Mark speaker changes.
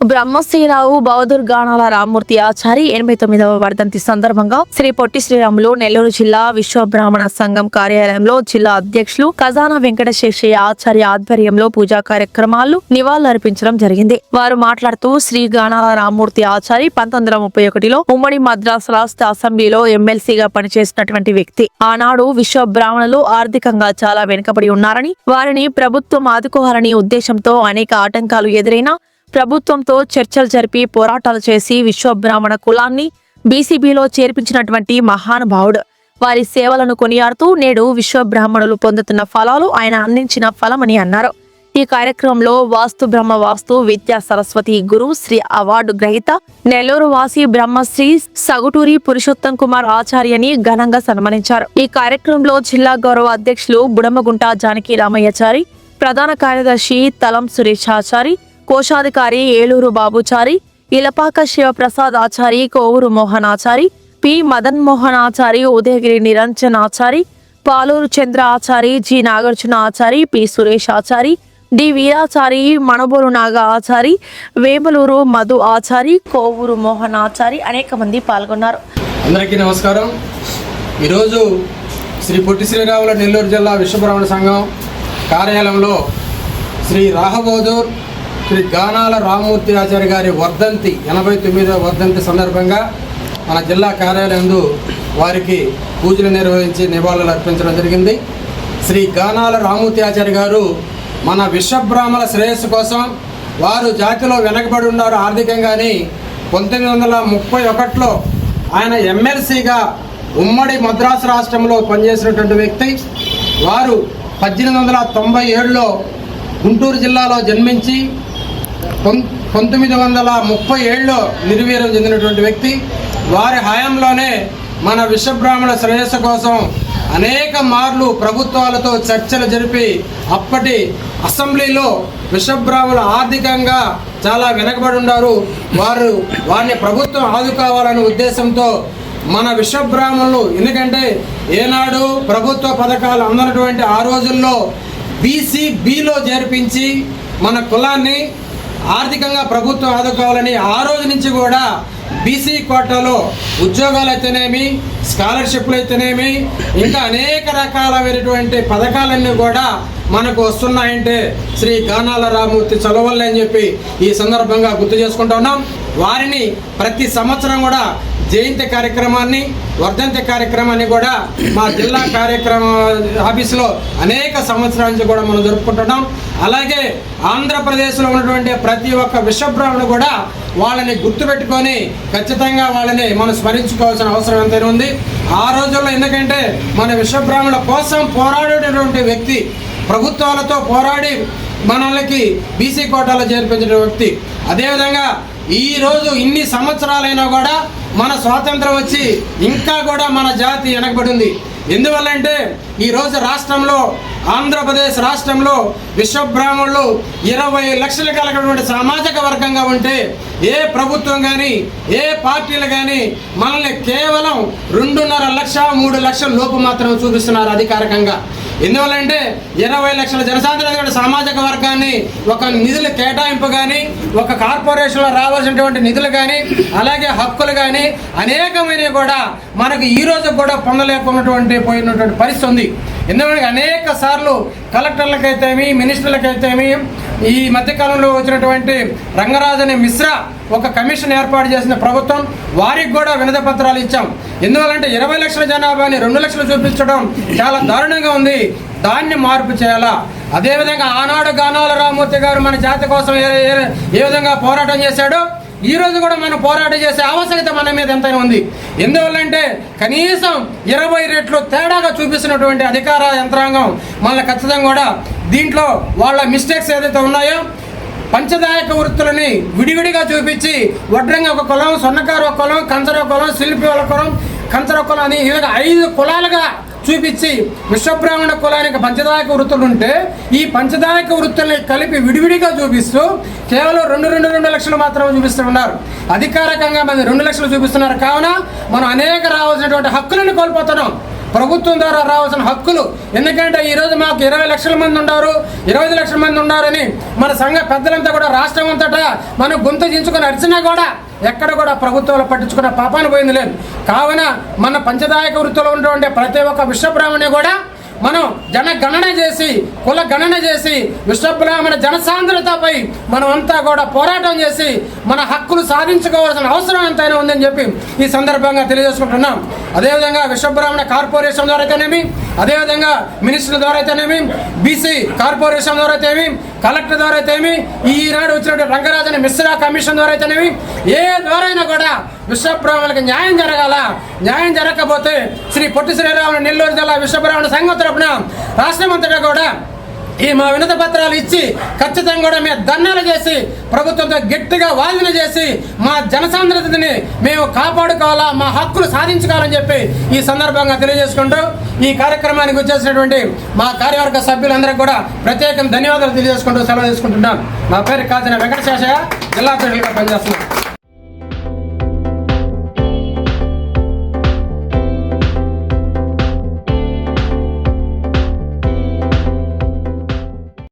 Speaker 1: బ్రహ్మశ్రీరావు బౌద్ధర్ గానాల రామ్మూర్తి ఆచారి 89వ వర్ధంతి సందర్భంగా శ్రీ పొట్టి శ్రీరాములు నెల్లూరు జిల్లా విశ్వ బ్రాహ్మణ సంఘం కార్యాలయంలో జిల్లా అధ్యక్షులు ఖజానా వెంకటశేషయ్య ఆచార్య ఆధ్వర్యంలో పూజా కార్యక్రమాలు నివాళులర్పించడం జరిగింది. వారు మాట్లాడుతూ శ్రీ గానాల రామ్మూర్తి ఆచారి 1931లో ఉమ్మడి మద్రాసు రాష్ట్ర అసెంబ్లీలో ఎమ్మెల్సీగా పనిచేసినటువంటి వ్యక్తి. ఆనాడు విశ్వ బ్రాహ్మణులు ఆర్థికంగా చాలా వెనుకబడి ఉన్నారని, వారిని ప్రభుత్వం ఆదుకోవాలని ఉద్దేశంతో అనేక ఆటంకాలు ఎదురైనా ప్రభుత్వంతో చర్చలు జరిపి పోరాటాలు చేసి విశ్వ బ్రాహ్మణ కులాన్ని బీసీబీలో చేర్పించినటువంటి మహానుభావుడు. వారి సేవలను కొనియాడుతూ నేడు విశ్వ బ్రాహ్మణులు పొందుతున్న ఫలాలు ఆయన అందించిన ఫలమని అన్నారు. ఈ కార్యక్రమంలో వాస్తు బ్రహ్మ వాస్తు విద్యా సరస్వతి గురు శ్రీ అవార్డు గ్రహీత నెల్లూరు వాసి బ్రహ్మశ్రీ సగుటూరి పురుషోత్తం కుమార్ ఆచార్యని ఘనంగా సన్మానించారు. ఈ కార్యక్రమంలో జిల్లా గౌరవ అధ్యక్షులు బుడమగుంట జానకి రామయ్యచారి, ప్రధాన కార్యదర్శి తలం సురేష్ ఆచారి, కోశాధికారి Eluru Babuchari, Ilapaka Sivaprasad Achari, Kovuru Mohan Achari, P Madan Mohan Achari, Udayagiri Niranjan Achari, Paluru Chandra Achari, G Nagarjuna Achari, P Suresh Achari, D Veerachari, Manabolu Naga Achari, Vemuluru Madhu Achari, Kovuru Mohan Achari అనేక మంది పాల్గొన్నారు.
Speaker 2: అందరికీ నమస్కారం. ఈరోజు శ్రీ పొట్టి శ్రీరాములు నెల్లూరు జిల్లా విశ్వబ్రాహ్మణ సంఘం కార్యాలయంలో శ్రీ రాహబోదూర్ శ్రీ గానాల రామ్మూర్తి ఆచార్య గారి వర్ధంతి 89వ వర్ధంతి సందర్భంగా మన జిల్లా కార్యాలయంలో వారికి పూజలు నిర్వహించి నివాళులు అర్పించడం జరిగింది. శ్రీ గానాల రామ్మూర్తి ఆచార్య గారు మన విశ్వబ్రాహ్మణ శ్రేయస్సు కోసం వారు జాతిలో వెనకబడి ఉన్నారు ఆర్థికంగాని 1931లో ఆయన ఎమ్మెల్సీగా ఉమ్మడి మద్రాసు రాష్ట్రంలో పనిచేసినటువంటి వ్యక్తి. వారు 1897లో గుంటూరు జిల్లాలో జన్మించి 1937లో నిర్వీర్యం చెందినటువంటి వ్యక్తి. వారి హయాంలోనే మన విశ్వబ్రాహ్మణ శ్రేయస్సు కోసం అనేక మార్లు ప్రభుత్వాలతో చర్చలు జరిపి అప్పటి అసెంబ్లీలో విశ్వబ్రాహ్మణులు ఆర్థికంగా చాలా వెనకబడి ఉన్నారు, వారిని ప్రభుత్వం ఆదుకోవాలనే ఉద్దేశంతో మన విశ్వబ్రాహ్మణులు, ఎందుకంటే ఏనాడు ప్రభుత్వ పథకాలు అందనటువంటి ఆ రోజుల్లో బీసీబీలో చేర్పించి మన కులాన్ని ఆర్థికంగా ప్రభుత్వం ఆదుకోవాలని ఆ రోజు నుంచి కూడా బీసీ కోటాలో ఉద్యోగాలు అయితేనేమి, స్కాలర్షిప్లు అయితేనేమి, ఇంకా అనేక రకాలైనటువంటి పథకాలన్నీ కూడా మనకు వస్తున్నాయంటే శ్రీ గానాల రామ్మూర్తి చలవల్లే అని చెప్పి ఈ సందర్భంగా గుర్తు చేసుకుంటూ ఉన్నాం. వారిని ప్రతి సంవత్సరం కూడా జయంతి కార్యక్రమాన్ని, వర్ధంతి కార్యక్రమాన్ని కూడా మా జిల్లా కార్యక్రమ ఆఫీసులో అనేక సంవత్సరాల నుంచి కూడా మనం జరుపుకుంటున్నాం. అలాగే ఆంధ్రప్రదేశ్లో ఉన్నటువంటి ప్రతి ఒక్క విశ్వబ్రాహ్మణుడు కూడా వాళ్ళని గుర్తుపెట్టుకొని ఖచ్చితంగా వాళ్ళని మనం స్మరించుకోవాల్సిన అవసరం ఎంతైనా ఉంది. ఆ రోజుల్లో ఎందుకంటే మన విశ్వబ్రాహ్మణుల కోసం పోరాడేటటువంటి వ్యక్తి, ప్రభుత్వాలతో పోరాడి మనల్ని బీసీ కోటాలో చేర్పించిన వ్యక్తి. అదేవిధంగా ఈరోజు ఇన్ని సంవత్సరాలైనా కూడా మన స్వాతంత్రం వచ్చి ఇంకా కూడా మన జాతి వెనకబడింది. ఎందువల్లంటే ఈరోజు రాష్ట్రంలో, ఆంధ్రప్రదేశ్ రాష్ట్రంలో విశ్వబ్రాహ్మణులు 20 లక్షలు కలిగినటువంటి సామాజిక వర్గంగా ఉంటే ఏ ప్రభుత్వం కానీ ఏ పార్టీలు కానీ మనల్ని కేవలం 2.5 లక్ష 3 లక్షల లోపు మాత్రం చూపిస్తున్నారు అధికారికంగా. ఎందువల్లంటే 20 లక్షల జనసాంద్రత సామాజిక వర్గాన్ని ఒక నిధుల కేటాయింపు కానీ, ఒక కార్పొరేషన్లో రావాల్సినటువంటి నిధులు కానీ, అలాగే హక్కులు కానీ అనేకమైనవి కూడా మనకు ఈ రోజు కూడా పొందలేకున్నటువంటి పోయినటువంటి పరిస్థితి ఉంది. ఎందుకంటే అనేక సార్లు కలెక్టర్లకైతేమి, మినిస్టర్లకైతేమి, ఈ మధ్యకాలంలో వచ్చినటువంటి రంగరాజని మిశ్రా ఒక కమిషన్ ఏర్పాటు చేసిన ప్రభుత్వం, వారికి కూడా వినతి పత్రాలు ఇచ్చాం. ఎందువల్లంటే 20 లక్షల జనాభాని 2 లక్షలు చూపించడం చాలా దారుణంగా ఉంది, దాన్ని మార్పు చేయాలా. అదేవిధంగా ఆనాడు గానాల రామ్మూర్తి గారు మన జాతి కోసం ఏ విధంగా పోరాటం చేశాడో ఈ రోజు కూడా మనం పోరాటం చేసే ఆవశ్యకత మన మీద ఎంతైనా ఉంది. ఎందువల్లంటే కనీసం 20 రెట్లు తేడాగా చూపిస్తున్నటువంటి అధికార యంత్రాంగం మళ్ళీ ఖచ్చితంగా కూడా దీంట్లో వాళ్ళ మిస్టేక్స్ ఏదైతే ఉన్నాయో పంచదాయక వృత్తులని విడివిడిగా చూపించి వడ్రంగి ఒక కులం, స్వర్ణకారు ఒక కులం, కంచర ఒక కులం, శిల్పి ఒక కులం, కంచర ఒక కులం అని ఈ విధంగా 5 కులాలుగా చూపించి విశ్వబ్రాహ్మణ కులానికి పంచదాయక వృత్తులు ఉంటే ఈ పంచదాయక వృత్తుల్ని కలిపి విడివిడిగా చూపిస్తూ కేవలం 2 లక్షలు మాత్రమే చూపిస్తున్నారు. అధికారికంగా మంది 2 లక్షలు చూపిస్తున్నారు. కావున మనం అనేక రావాల్సినటువంటి హక్కులను కోల్పోతున్నాం. ప్రభుత్వం ద్వారా రావాల్సిన హక్కులు. ఎందుకంటే ఈరోజు మాకు 20 లక్షల మంది ఉన్నారు, 25 లక్షల మంది ఉన్నారని మన సంఘ పెద్దలంతా కూడా రాష్ట్రం అంతటా మనం గొంతు దించుకొని అరిచినా కూడా ఎక్కడ కూడా ప్రభుత్వాలు పట్టించుకున్న పాపాన పోయింది లేదు. కావున మన పంచదాయక వృత్తిలో ఉన్నటువంటి ప్రతి ఒక్క విశ్వబ్రాహ్మణి కూడా మనం జనగణన చేసి కుల గణన చేసి విశ్వబ్రాహ్మణ జనసాంద్రతపై మనం అంతా కూడా పోరాటం చేసి మన హక్కులు సాధించుకోవాల్సిన అవసరం ఎంతైనా ఉందని చెప్పి ఈ సందర్భంగా తెలియజేసుకుంటున్నాం. అదేవిధంగా విశ్వబ్రాహ్మణ కార్పొరేషన్ ద్వారా అయితేనేమి, అదేవిధంగా మినిస్టర్ ద్వారా అయితేనేమి, బీసీ కార్పొరేషన్ ద్వారా అయితేమి, కలెక్టర్ ద్వారా అయితేమి, ఈనాడు వచ్చినటువంటి రంగరాజన్ మిశ్రా కమిషన్ ద్వారా అయితేనేమి, ఏ ద్వారా అయినా కూడా విశ్వబ్రాహ్మణులకు న్యాయం జరగాల. న్యాయం జరగకపోతే శ్రీ పొట్టి శ్రీరాములు నెల్లూరు జిల్లా విశ్వబ్రాహ్మణ సంఘం తరపున రాష్ట్రం అంతటా కూడా ఈ మా వినతి పత్రాలు ఇచ్చి ఖచ్చితంగా కూడా మేము ధర్నాలు చేసి ప్రభుత్వంతో గట్టిగా వాదన చేసి మా జనసాంద్రతని మేము కాపాడుకోవాలా, మా హక్కులు సాధించుకోవాలని చెప్పి ఈ సందర్భంగా తెలియజేసుకుంటూ ఈ కార్యక్రమానికి వచ్చేసినటువంటి మా కార్యవర్గ సభ్యులందరికీ కూడా ప్రత్యేకంగా ధన్యవాదాలు తెలియజేసుకుంటూ సెలవు తీసుకుంటున్నాం. నా పేరు కాచిన వెంకటశేషయ్య, జిల్లా అధ్యక్షులుగా పనిచేస్తున్నాను.